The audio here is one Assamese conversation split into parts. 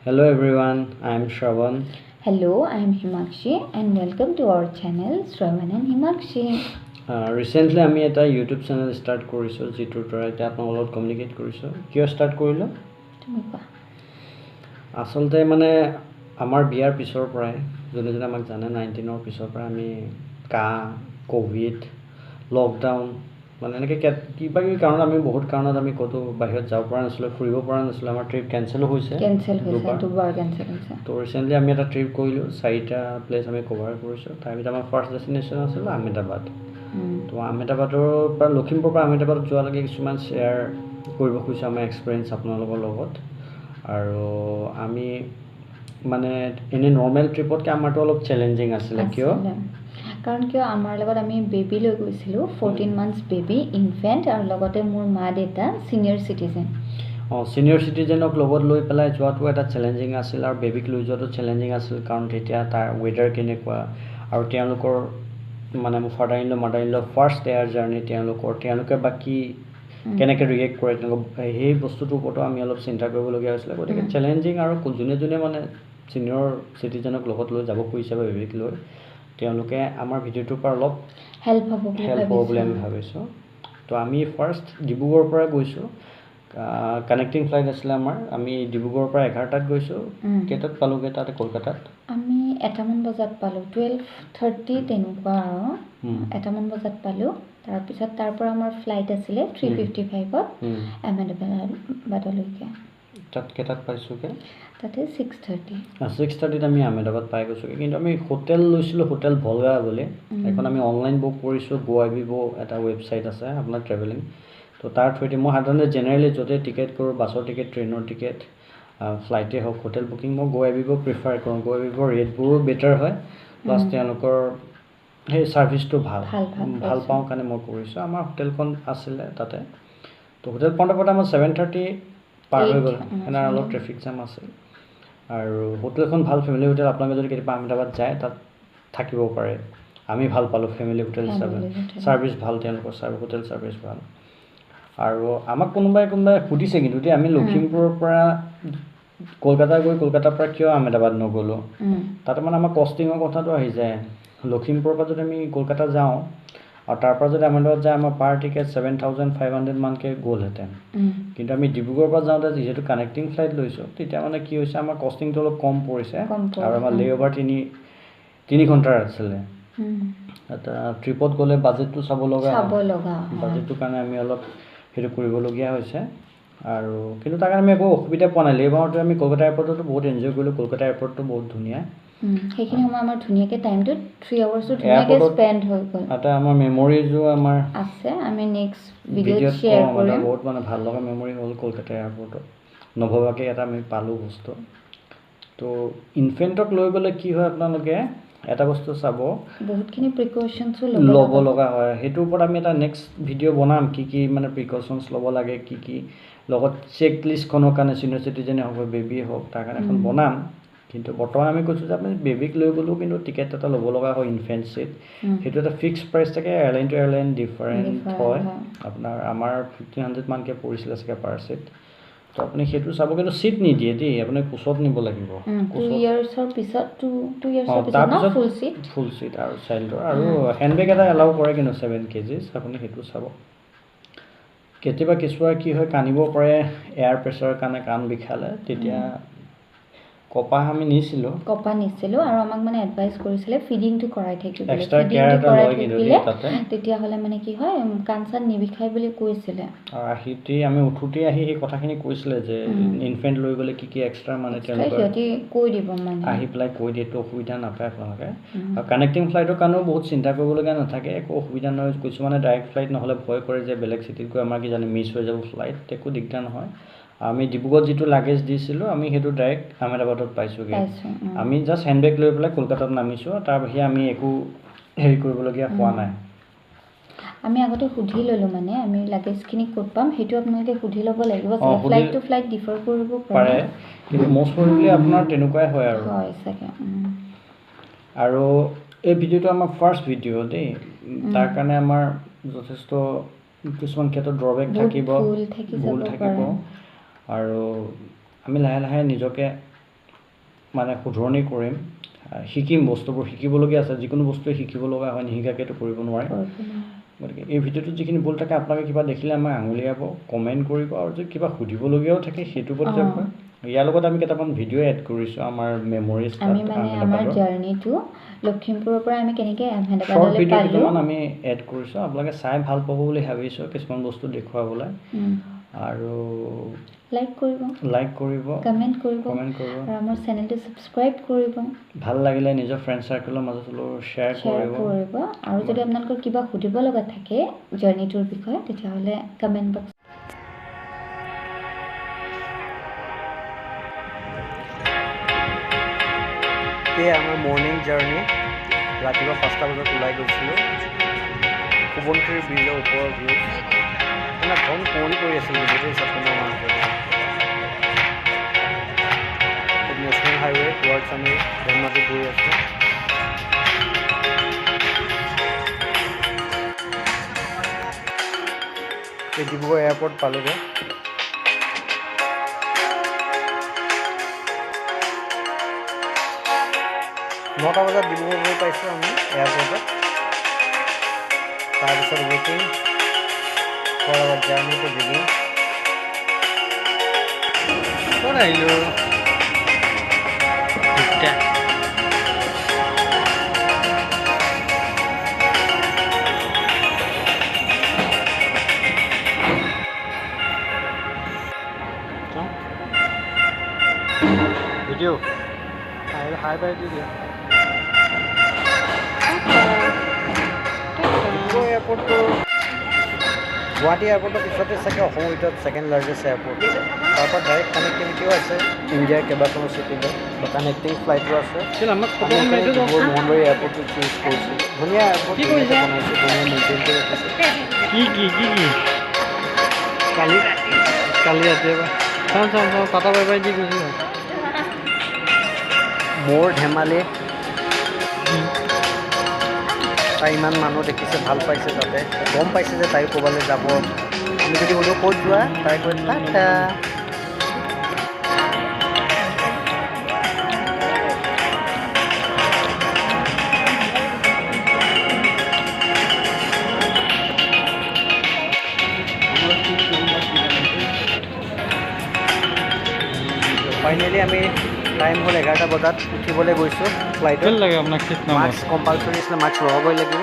Hello everyone, I am Shravan. Hello, I am Himakshi and welcome to our channel Shravan and Himakshi. Recently আমি এটা YouTube channel start কৰিছো যিটোৰ দ্বাৰা এতিয়া আপোনালোকৰ লগত কমিউনিকেট কৰিছো কিয় start কৰিলো তুমি কোৱা আসলতে মানে আমাৰ বিয়াৰ পিছৰ পৰাই যোনে আমাক জানে 19 ৰ পিছৰ পৰা আমি কোভিড লকডাউন মানে এনেকৈ কিবা কিবি কাৰণত আমি বহুত কাৰণত আমি ক'তো বাহিৰত যাব পৰা নাছিলোঁ ফুৰিব পৰা নাছিলোঁ আমাৰ ট্ৰিপ কেনচেলো হৈছে দুবাৰ কেনচেল হৈছে তো ৰিচেণ্টলি আমি এটা ট্ৰিপ কৰিলোঁ 4টা প্লেচ আমি কভাৰ কৰিছোঁ তাৰ ভিতৰত আমাৰ ফাৰ্ষ্ট ডেষ্টিনেশ্যন আছিল আহমেদাবাদ তো আহমেদাবাদৰ পৰা লখিমপুৰৰ পৰা আহমেদাবাদত যোৱালৈকে কিছুমান শ্বেয়াৰ কৰিব খুজিছোঁ আমাৰ এক্সপিৰিয়েঞ্চ আপোনালোকৰ লগত আৰু আমি মানে এনে নৰ্মেল ট্ৰিপতকৈ আমাৰতো অলপ চেলেঞ্জিং আছিলে কিয় কাৰণ কিয় আমাৰ লগত আমি বেবী লৈ গৈছিলোঁ 14 মান্থছ বেবী ইনফেণ্ট আৰু লগতে মোৰ মা দেউতা ছিনিয়ৰ চিটিজেন ছিনিয়ৰ চিটিজেনক লগত লৈ পেলাই যোৱাটো এটা চেলেঞ্জিং আছিল আৰু বেবীক লৈ যোৱাটো চেলেঞ্জিং আছিল কাৰণ তেতিয়া তাৰ ৱেডাৰ কেনেকুৱা আৰু তেওঁলোকৰ মানে মোৰ father in law mother in law first air journey তেওঁলোকে বাকী কেনেকৈ ৰিয়েক্ট কৰে সেই বস্তুটোৰ ওপৰতো আমি অলপ চিন্তা কৰিবলগীয়া হৈছিলে গতিকে চেলেঞ্জিং আৰু যোনে মানে ছিনিয়ৰ চিটিজেনক লগত লৈ যাব খুজিছে বা বেবীক লৈ তেওঁলোকে আমাৰ ভিডিঅ'টোৰ পৰা অলপ হেল্প হ'ব বুলি আমি ভাবিছোঁ তো আমি ফাৰ্ষ্ট ডিব্ৰুগড়ৰ পৰা গৈছোঁ কানেক্টিং ফ্লাইট আছিলে আমাৰ আমি ডিব্ৰুগড়ৰ পৰা 11টাত গৈছোঁ কেইটাত পালোঁগৈ তাতে কলকাতাত আমি এটামান বজাত পালোঁ 12:30 তেনেকুৱা আৰু এটামান বজাত পালোঁ তাৰপিছত তাৰ পৰা আমাৰ ফ্লাইট আছিলে 3:55ত আহমেদাবাদলৈকে তাত কেইটাত পাইছোঁগৈ তাতে 6:30ত আমি আহমেদাবাদ পাই গৈছোঁগৈ কিন্তু আমি হোটেল লৈছিলোঁ হোটেল ভলগা বুলি এখন আমি অনলাইন বুক কৰিছোঁ গো এটা ৱেবছাইট আছে আপোনাৰ ট্ৰেভেলিং তো তাৰ থ্ৰুদি মই সাধাৰণতে জেনেৰেলি য'তে টিকেট কৰোঁ বাছৰ টিকেট ট্ৰেইনৰ টিকেট ফ্লাইটে হওক হোটেল বুকিং মই গো প্ৰিফাৰ কৰোঁ গো ৰেটবোৰো বেটাৰ হয় প্লাছ তেওঁলোকৰ সেই ছাৰ্ভিচটো ভাল পাওঁ কাৰণে মই কৰিছোঁ আমাৰ হোটেলখন আছিলে তাতে তো হোটেল পাওঁতে আমাৰ 7:30 পাৰ হৈ গ'ল সেনে অলপ ট্ৰেফিক জাম আছিল আৰু হোটেলখন ভাল ফেমিলি হোটেল আপোনালোকে যদি কেতিয়াবা আহমেদাবাদ যায় তাত থাকিব পাৰে আমি ভাল পালোঁ ফেমিলি হোটেল হিচাপে ছাৰ্ভিচ ভাল তেওঁলোকৰ হোটেল ছাৰ্ভিচ ভাল আৰু আমাক কোনোবাই সুধিছে কিন্তু দেই আমি লখিমপুৰৰ পৰা কলকাতাৰ পৰা কিয় আহমেদাবাদ নগ'লোঁ তাতে মানে আমাৰ কষ্টিঙৰ কথাটো আহি যায় লখিমপুৰৰ পৰা যদি আমি কলকাতা যাওঁ আৰু তাৰ পৰা যদি আহমেদাবাদ যায় আমাৰ পাৰ টিকেট 7,500 মানকৈ গ'লহেঁতেন কিন্তু আমি ডিব্ৰুগড়ৰ পৰা যাওঁতে যিহেতু কানেক্টিং ফ্লাইট লৈছোঁ তেতিয়া মানে কি হৈছে আমাৰ কষ্টিংটো অলপ কম পৰিছে আৰু আমাৰ লে অভাৰ 3 ঘণ্টাৰ আছিলে এটা ট্ৰিপত গ'লে বাজেটটো চাব লগা বাজেটটোৰ কাৰণে আমি অলপ সেইটো কৰিবলগীয়া হৈছে আৰু কিন্তু তাৰ কাৰণে আমি একো অসুবিধা পোৱা নাই লে অভাৰতে আমি কলকাতা এয়াৰপৰ্টতো বহুত এনজয় কৰিলোঁ কলকাতা এয়াৰপৰ্টটো বহুত ধুনীয়া সেইখিনি সময় আমাৰ ধুনীয়াকৈ টাইমটো 3 আৱাৰ্ছটো ধুনীয়াকৈ স্পেণ্ড হৈ গ'ল এটা আমাৰ মেমৰিজো আমাৰ আছে আমি নেক্সট ভিডিঅ'ত শ্বেয়াৰ কৰিম বহুত মানে ভাল লগা মেমৰি হ'ল কলকাতা এয়াৰপৰ্টত নভবাকৈ এটা আমি পালোঁ বস্তু তো ইনফেণ্টক লৈ গ'লে কি হয় আপোনালোকে এটা বস্তু চাব বহুতখিনি প্ৰিকশ্যনছো ল'ব লগা হয় সেইটোৰ ওপৰত আমি এটা নেক্সট ভিডিঅ' বনাম কি মানে প্ৰিকশ্যনছ ল'ব লাগে কি লগত চেক লিষ্টখনৰ কাৰণে ছিনিয়ৰ চিটিজেনে হওক বেবীয়ে হওক তাৰ কাৰণে এখন বনাম কিন্তু বৰ্তমান আমি কৈছোঁ যে আপুনি বেবীক লৈ গ'লেও কিন্তু টিকেট এটা ল'ব লগা হয় ইনফেণ্ট ছিট সেইটো এটা ফিক্সড প্ৰাইচ থাকে এয়াৰলাইন টু এয়াৰলাইন ডিফাৰেণ্ট হয় আপোনাৰ আমাৰ 1,500 মানকৈ পৰিছিলে চাগে পাৰ ছিট তো আপুনি সেইটো চাব কিন্তু ছিট নিদিয়ে দেই আপুনি কোচত নিব লাগিব 2 ইয়াৰ্ছৰ পিছত ফুল ছিট আৰু চাইল্ডৰ আৰু হেণ্ডবেগ এটা এলাউ কৰে কিন্তু 7 kgs আপুনি সেইটো চাব কেতিয়াবা কিছুমান কি হয় কান্দিব পাৰে এয়াৰ প্ৰেছাৰৰ কাৰণে কাণ বিষালে তেতিয়া কপাহ আমি নিছিলোঁ আৰু আমাক মানে এডভাইচ কৰিছিলে ফিডিংটো কৰাই থাকিব এক্সট্ৰা কেয়াৰ এটা লয় কিন্তু তাতে তেতিয়াহ'লে মানে কি হয় কাণ চান নিবিষাই বুলি কৈছিলে আৰু আমি উঠোঁতে আহি সেই কথাখিনি কৈছিলে যে ইনফেণ্ট লৈ গ'লে কি এক্সট্ৰা মানে তেওঁলোকে কৈ দিব মানে আহি পেলাই কৈ দিয়েতো অসুবিধা নাপায় আপোনালোকে আৰু কানেক্টিং ফ্লাইটৰ কাৰণেও বহুত চিন্তা কৰিবলগীয়া নাথাকে একো অসুবিধা নহয় কিছুমানে ডাইৰেক্ট ফ্লাইট নহ'লে ভয় কৰে যে বেলেগ চিটিত গৈ আমাৰ কি জানে মিছ হৈ যাব ফ্লাইট একো দিগদাৰ নহয় আমি ডিব্ৰুগড়ত যিটো লাগেজ দিছিলোঁ আমি সেইটো ডাইৰেক্ট আহমেদাবাদত পাইছোঁগৈ আমি জাষ্ট হেণ্ডবেগ লৈ পেলাই কলকাতাত নামিছোঁ তাৰ বাহিৰে আমি একো হেৰি কৰিবলগীয়া হোৱা নাই আমি আগতে সুধি ল'লোঁ মানে আমি লাগেজখিনি ক'ত পাম সেইটো আপোনালোকে সুধি ল'ব লাগিব ফ্লাইট টু ফ্লাইট ডিফাৰ কৰিব পাৰে কিন্তু মষ্ট প্ৰবেবলি আপোনাৰ তেনেকুৱাই হয় চাগে আৰু এই ভিডিঅ'টো আমাৰ ফাৰ্ষ্ট ভিডিঅ' দেই তাৰ কাৰণে আমাৰ যথেষ্ট কিছুমান ক্ষেত্ৰত ড্ৰবেক থাকিব ভুল থাকিব আৰু আমি লাহে লাহে নিজকে মানে শুধৰণি কৰিম, শিকিম, বস্তুবোৰ শিকিবলগীয়া আছে। যিকোনো বস্তুৱে শিকিব লগা হয়, নিশিকাকেতো কৰিব নোৱাৰে। গতিকে এই ভিডিঅ'টোত যিখিনি ভুল থাকে আপোনালোকে কিবা দেখিলে আমাক আঙুলিয়াব, কমেণ্ট কৰিব, আৰু যদি কিবা সুধিবলগীয়াও থাকে সেইটোৰ প্ৰতি যাওক। ইয়াৰ লগত আমি কেইটামান ভিডিঅ' এড কৰিছোঁ আমাৰ মেমৰিজ। আমি মানে আমাৰ জাৰ্নিটো লখিমপুৰৰ পৰা আমি কেনেকৈ শ্বৰ্ট আহমেদাবাদলৈ ভিডিঅ' পালোঁ কেইটামান আমি এড কৰিছোঁ, আপোনালোকে চাই ভাল পাব বুলি ভাবিছোঁ কিছুমান বস্তু দেখুৱাবলৈ। আৰু লাইক কৰিব, কমেণ্ট কৰিব, আৰু আমাৰ চেনেলটো ছাবস্ক্ৰাইব কৰিব। ভাল লাগিলে নিজৰ ফ্ৰেণ্ড চাৰ্কেলৰ মাজত শ্বেয়াৰ কৰিব। আৰু যদি আপোনালোকৰ কিবা সুধিব লগা থাকে জাৰ্নিটোৰ বিষয়ে তেতিয়াহ'লে কমেণ্ট বক্স। এই আমাৰ মৰ্ণিং জাৰ্ণি, ৰাতিপুৱা 5টা বজাত ওলাই গৈছিলোঁ। সোৱণশিৰি ব্ৰিজৰ ওপৰৰ ভিউ, মানে ঘন কুঁৱলী পৰি আছিল গোটেই ছেপ্টেম্বৰ মাহত। নেশ্যনেল হাইৱে টুৱাৰ্ডছ আমি ধেমাজি গৈ আছোঁ। এই ডিব্ৰুগড় এয়াৰপৰ্ট পালোগৈ। নটা বজাত ডিব্ৰুগড় গৈ পাইছোঁ আমি এয়াৰপৰ্টত। তাৰপিছত ৱেইটিং for our journey to begin. ক'ত আহিলোঁ? ভিডিঅ' হাই বাই দি দিয়া। ডিব্ৰুগড় এয়াৰপৰ্টটো গুৱাহাটী এয়াৰপৰ্টৰ পিছতে চাগে অসমৰ ভিতৰত ছেকেণ্ড লাৰ্জেষ্ট এয়াৰপৰ্ট। তাৰপৰা ডাইৰেক্ট কানেক্টিভিটিও আছে ইণ্ডিয়াৰ কেইবাখনো চিটিলৈ, বা কানেক্টিং ফ্লাইটো আছে। ডিব্ৰুগড় মহন্দৰী এয়াৰপৰ্টটো চুজ কৰিছোঁ। ধুনীয়া এয়াৰপৰ্ট বনাইছোঁ, ধুনীয়া মেইনটেইন কৰি ৰাখিছোঁ। কালি ৰাতিপুৱা টাটা বাই বাই দি গুচি যাওঁ। মোৰ ধেমালি তাই ইমান মানুহ দেখিছে, ভাল পাইছে, তাতে গম পাইছে যে তাই ক'ৰবালৈ যাব। আমি যদি বোলো ক'ত যোৱা, তাই কৈ টাটা। ফাইনেলি আমি টাইম হ'ল 11টা বজাত উঠিবলৈ গৈছোঁ ফ্লাইটত। লাগে আপোনাক মাস্ক কম্পালচৰি আছিলে, মাস্ক লগাবই লাগিব।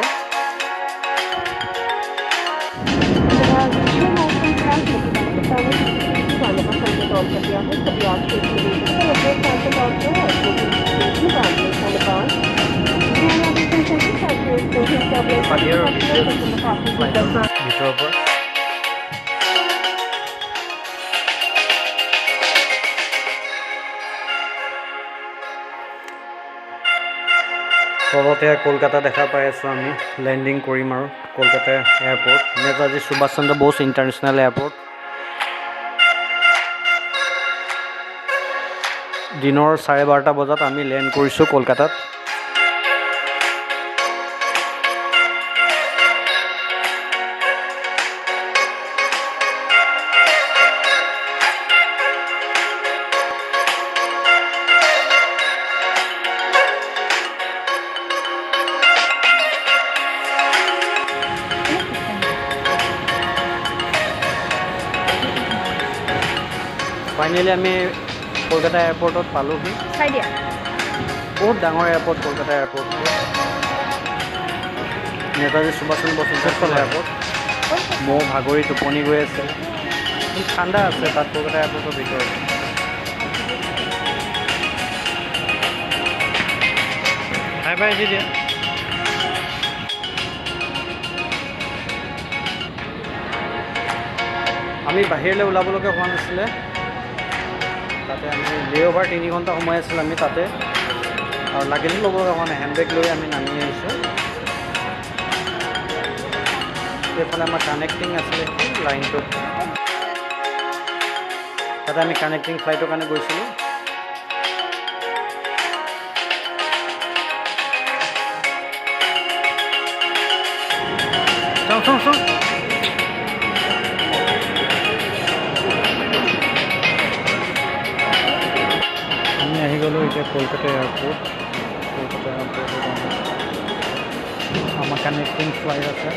ভিতৰৰ পৰা তলতে কলকাতা দেখা পাই আছোঁ আমি। লেণ্ডিং কৰিম আৰু কলকাতা এয়াৰপৰ্ট, নেতাজী সুভাষ চন্দ্ৰ বস ইণ্টাৰনেশ্যনেল এয়াৰপৰ্ট। দিনৰ 12:30 বজাত আমি লেণ্ড কৰিছোঁ কলকাতাত। ফাইনেলি আমি কলকাতা এয়াৰপৰ্টত পালোহি। বহুত ডাঙৰ এয়াৰপৰ্ট কলকাতা এয়াৰপৰ্ট, নেতাজী সুভাষ চন্দ্ৰ বস ইণ্টাৰনেশ্যনেল এয়াৰপৰ্ট। মই ভাগৰি টোপনি গৈ আছিল। ঠাণ্ডা আছে তাত কলকাতা এয়াৰপৰ্টৰ ভিতৰত। বাই বাই দি দিয়া। আমি বাহিৰলৈ ওলাবলগীয়া হোৱা নাছিলে, তাতে আমি লেঅ'ভাৰ 3 ঘণ্টা সময় আছিল আমি তাতে, আৰু লাগেজো ল'ব লগা হোৱা নাই। হেণ্ডবেগ লৈ আমি নামি আহিছোঁ। এইফালে আমাৰ কানেক্টিং আছিলে লাইনটোত, তাতে আমি কানেক্টিং ফ্লাইটৰ কাৰণে গৈছিলোঁ। আমি আহি গ'লোঁ এতিয়া কলকাতা এয়াৰপৰ্ট। কলকাতা এয়াৰপৰ্টত আমাৰ কানেক্টিং ফ্লাইট আছে,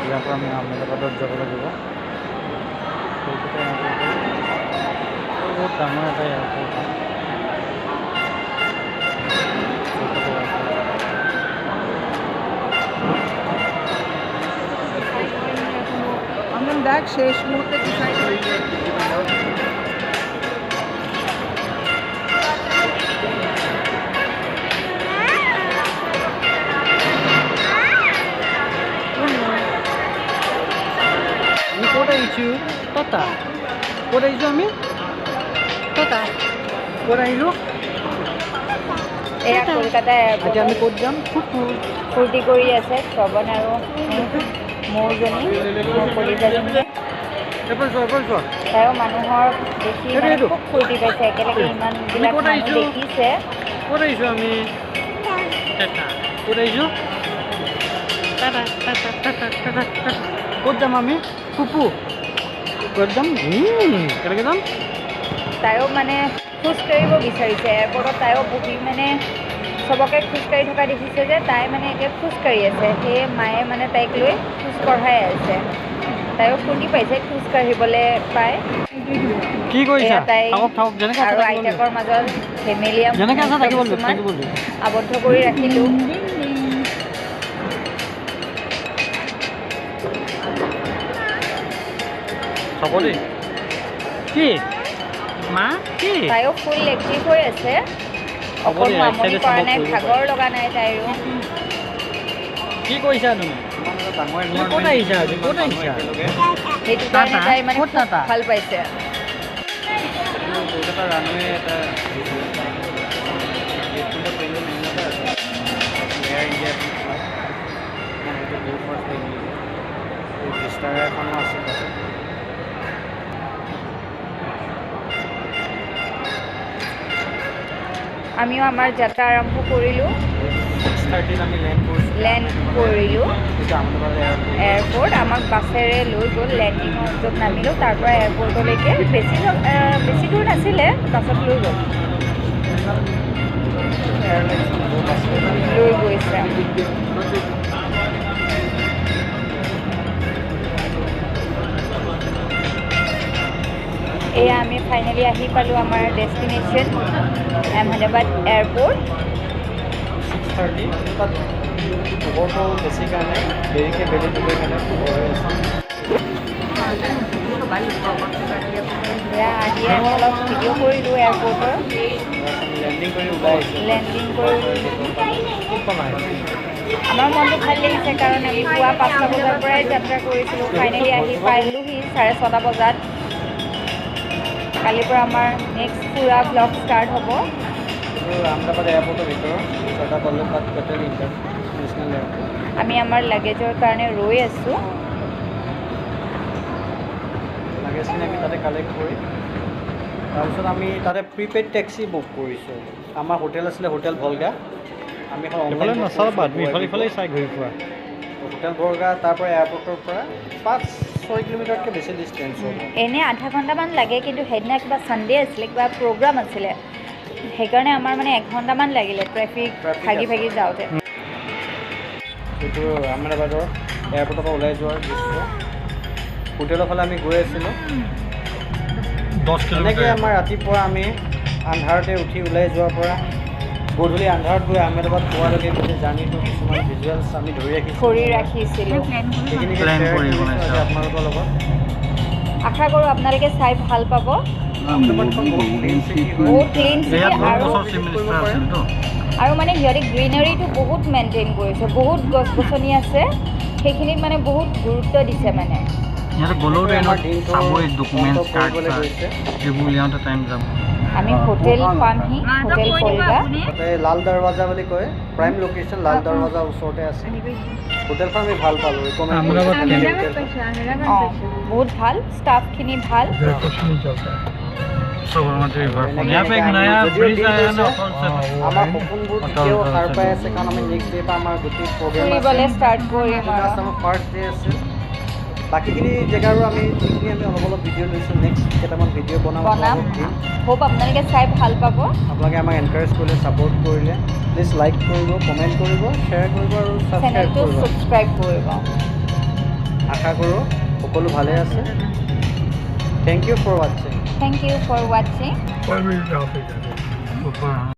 ইয়াৰ পৰা আমি আহমেদাবাদত যাব লাগিব। কলকাতা এয়াৰপৰ্টত বহুত ডাঙৰ এটা এয়াৰপৰ্ট হয়। কলকাতা এয়াৰপৰ্ট আমরা দেখ শেষ মুহূর্তে ডিসাইড করি আমি ক'ত আহিছোঁ? ততা ক'ত আহিছোঁ? আমি ততা ক'ত আহিলোঁ? এয়া কলকাতা এতিয়া আমি এয়াৰপৰ্টত ক'ত যাম? ফূৰ্তি কৰি আছে শ্ৰৱণ আৰু মৌজনী মোৰ কলিজাজনীয়ে। এবাৰ যোৱা তাইও মানুহৰ দেখি মানে খুব ফূৰ্তি পাইছে, একেলগে ইমানবিলাক ক'ত মানুহ আহিছোঁ? দেখিছে। ক'ত আহিছোঁ? আমি ক'ত আহিছোঁ? ক'ত যাম আমি? ফুপু ক'ত যাম? কেনেকৈ যাম? তাইও মানে খোজকাঢ়িব বিচাৰিছে এয়াৰপৰ্টত। তাইও বহি মানে চবকে খোজকাঢ়ি থকা দেখিছে যে তাই মানে এতিয়া খোজকাঢ়ি আছে। সেয়ে মায়ে মানে তাইক লৈ খোজ কঢ়াই আছে। তাইও ফূৰ্তি পাইছে খোজকাঢ়িবলৈ পায়। কি কৰিছা? এয়া তাই থাকক যেনেকৈ আৰু আইতাকৰ মাজত ফেমিলিয়া কিছুমান আবদ্ধ কৰি ৰাখিলোঁ। হ'ব দেই। কি মা কি? তাইও ফুল এক্টিভ হৈ আছে, অকণো আমনি কৰা নাই, ভাগৰ লগা নাই তাইৰো। কি কৰিছা তুমি? ক'ত আহিছা আজি? ক'ত আহিছা? সেইটো কাৰণে তাই মানে ক'ত খুব টাটা? ভাল পাইছে। কলকাতা ৰানৱে এটা এয়াৰ ইণ্ডিয়া বহুত ফাৰ্ষ্ট ৰেজিষ্টাৰ এখনো আছে তাতে। আমিও আমাৰ যাত্ৰা আৰম্ভ কৰিলোঁ। 6:30 আমি লেণ্ড কৰিলোঁ আহমেদাবাদ এয়াৰপৰ্ট। আমাক বাছেৰে লৈ গ'ল, লেণ্ডিঙৰ য'ত নামিলোঁ তাৰ পৰা এয়াৰপৰ্টলৈকে বেছি দূৰ নাছিলে, বাছত লৈ গ'ল, লৈ গৈছে। এয়া আমি ফাইনেলি আহি পালোঁ আমাৰ ডেষ্টিনেশ্যন আহমেদাবাদ এয়াৰপৰ্ট। 6:30 তাত খবৰটো বেছি কাৰণে দেৰিকৈ বেলি দিবৰ কাৰণে খবৰ হৈ আছে। এয়া আহিয়ে আমি অলপ ভিডিঅ' কৰিলোঁ এয়াৰপৰ্টৰ। লেণ্ডিং কৰি ওলাই আহিছোঁ। লেণ্ডিং কৰি আমাৰ মনটো ভাল লাগিছে, কাৰণ আমি পুৱা 5টা বজাৰ পৰাই যাত্ৰা কৰিছিলোঁ। ফাইনেলি আহি পালোহি 6:30 বজাত। কালিৰ পৰা আমাৰ নেক্সট ফুৰা ব্লগ ষ্টাৰ্ট হ'ব। আহমেদাবাদ এয়াৰপৰ্টৰ ভিতৰত চৰ্দাৰ বল্লভভাই পেটেল ইণ্টাৰনেশ্যনেল এয়াৰপৰ্ট। আমি আমাৰ লাগেজৰ কাৰণে ৰৈ আছোঁ। লাগেজখিনি আমি তাতে কালেক্ট কৰি তাৰপিছত আমি তাতে প্ৰিপেইড টেক্সি বুক কৰিছোঁ। আমাৰ হোটেল আছিলে হোটেল ভলগা। আমি এখন অনলাইন নাচাবা, তুমি ইফালে চাই ঘূৰি ফুৰা। হোটেল ভলগা তাৰ পৰা এয়াৰপৰ্টৰ পৰা 5-6 কিলোমিটাৰতকৈ বেছি ডিষ্টেঞ্চ হ'ব। এনেই আধা ঘণ্টামান লাগে, কিন্তু সেইদিনা কিবা ছানডে আছিলে, কিবা প্ৰগ্ৰাম আছিলে, সেইকাৰণে আমাৰ মানে 1 ঘণ্টামান লাগিলে ট্ৰেফিক ভাগি যাওঁতে। এইটো আহমেদাবাদৰ এয়াৰপৰ্টৰ পৰা ওলাই যোৱাৰ দৃশ্য। হোটেলৰ ফালে আমি গৈ আছিলোঁ। 10 কিলোমিটাৰ এনেকৈ আমাৰ ৰাতিপুৱা আমি আন্ধাৰতে উঠি ওলাই যোৱাৰ পৰা গধূলি আন্ধাৰত গৈ আহমেদাবাদ পোৱালৈকে গোটেই জাৰ্ণিটো কিছুমান ভিজুৱেলছ আমি ধৰি ৰাখিছিলোঁ। সেইখিনিকে শ্বেয়াৰ কৰিছোঁ আপোনালোকৰ লগত। আশা কৰোঁ আপোনালোকে চাই ভাল পাব। আহমেদাবাদখন বহুত ক্লিন চিটি হয়। বহুত ক্লিন চিটি আৰু মানে সিহঁতে গ্ৰীনাৰীটো বহুত মেইনটেইন কৰিছে, বহুত গছ গছনি আছে, সেইখিনিত মানে বহুত গুৰুত্ব দিছে। মানে আমি হোটেল পামহি, হোটেল ভলগা। তাতে লাল দৰৱাজা বুলি কয়, প্ৰাইম লোকেশ্যন লাল দৰৱাজাৰ ওচৰতে আছে। হোটেলখন আমি ভাল পালোঁ, বহুত ভাল, ষ্টাফখিনি ভাল। আমাৰ সপোনবোৰ তেতিয়াও সাৰ পাই আছে, কাৰণ আমি নেক্সট ডে পৰা আমাৰ গোটেই প্ৰগ্ৰেম ফুৰিবলৈ ষ্টাৰ্ট কৰিম আৰু আমাৰ ফাৰ্ষ্ট ডে আছে। বাকীখিনি জেগাৰো আমি যিখিনি আমি অলপ অলপ ভিডিঅ' লৈছোঁ নেক্সট কেইটামান ভিডিঅ' বনাম দিম হোপ আপোনালোকে চাই ভাল পাব আপোনালোকে আমাক এনকাৰেজ কৰিলে ছাপোৰ্ট কৰিলে প্লিজ লাইক কৰিব কমেণ্ট কৰিব শ্বেয়াৰ কৰিব আৰু ছাবস্ক্ৰাইব চেনেলটো কৰিব ছাবস্ক্ৰাইব কৰিব আশা কৰোঁ সকলো ভালে আছে thank U for ৱাটছিং thank U for ৱাটছিং What are we talking about?